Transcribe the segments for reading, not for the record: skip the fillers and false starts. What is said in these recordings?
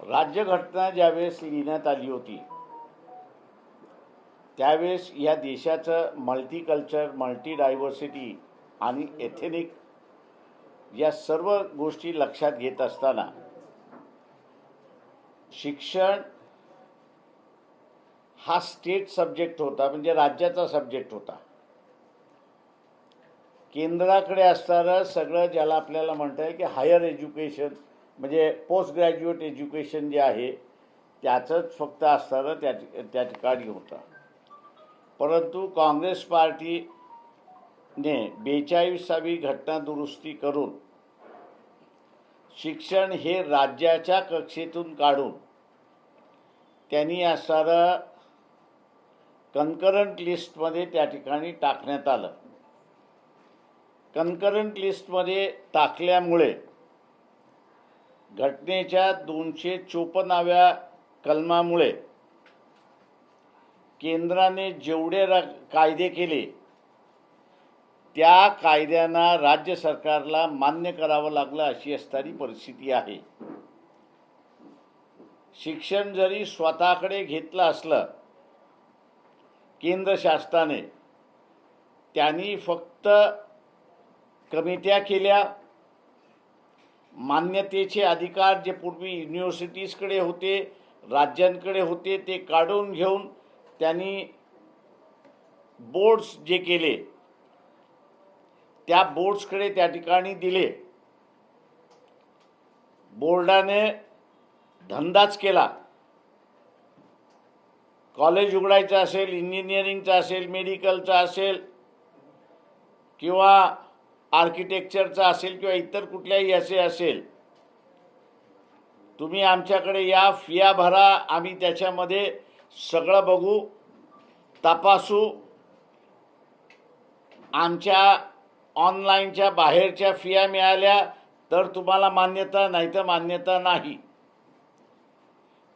राज्यघटना ज्यावेळेस लिहिण्यात आली होती त्यावेळेस या देशाचं मल्टीकल्चर, मल्टी डायव्हर्सिटी आणि एथेनिक या सर्व गोष्टी लक्षात घेत असताना शिक्षण हा स्टेट सब्जेक्ट होता, म्हणजे राज्याचा सब्जेक्ट होता. केंद्राकडे असणारं सगळं ज्याला आपल्याला म्हणता येईल की हायर एज्युकेशन म्हणजे पोस्ट ग्रॅज्युएट एज्युकेशन जे आहे त्याचंच फक्त असणारं त्या ठिकाणी होतं. परंतु काँग्रेस पार्टीने 42वी घटना दुरुस्ती करून शिक्षण हे राज्याच्या कक्षेतून काढून त्यांनी असणारं कन्करंट लिस्टमध्ये त्या ठिकाणी टाकण्यात आलं. कन्करंट लिस्टमध्ये टाकल्यामुळे घटनेच्या 254व्या कलमामुळे केंद्राने जेवढे कायदे केले त्या कायद्यांना राज्य सरकारला मान्य करावं लागलं, अशी असणारी परिस्थिती आहे. शिक्षण जरी स्वतःकडे घेतलं असलं केंद्र शासनाने, त्यांनी फक्त कमिट्या केल्या. मान्यतेचे अधिकार जे पूर्वी युनिव्हर्सिटीजकडे होते, राज्यांकडे होते, ते काढून घेऊन त्यांनी बोर्ड्स जे केले त्या बोर्ड्सकडे त्या ठिकाणी दिले. बोर्डाने धंदाच केला. कॉलेज उघडायचं असेल, इंजिनिअरिंगचं असेल, मेडिकलचं असेल किंवा आर्किटेक्चरचं असेल किंवा इतर कुठल्याही असेल, तुम्ही आमच्याकडे या, फिया भरा, आम्ही त्याच्यामध्ये सगळं बघू, तपासू. आमच्या ऑनलाईनच्या बाहेरच्या फिया मिळाल्या तर तुम्हाला मान्यता, नाही तर मान्यता नाही.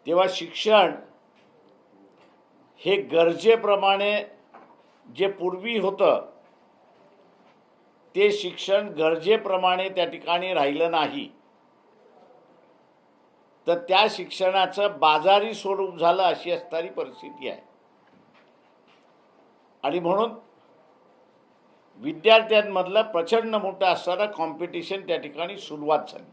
तेव्हा शिक्षण हे गरजेप्रमाणे जे पूर्वी होतं ते शिक्षण गरजेप्रमाणे त्या ठिकाणी राहिलं नाही, तर त्या शिक्षणाचं बाजारी स्वरूप झालं, अशी असणारी परिस्थिती आहे. आणि म्हणून विद्यार्थ्यांमधलं प्रचंड मोठं असणारं कॉम्पिटिशन त्या ठिकाणी सुरुवात झाली.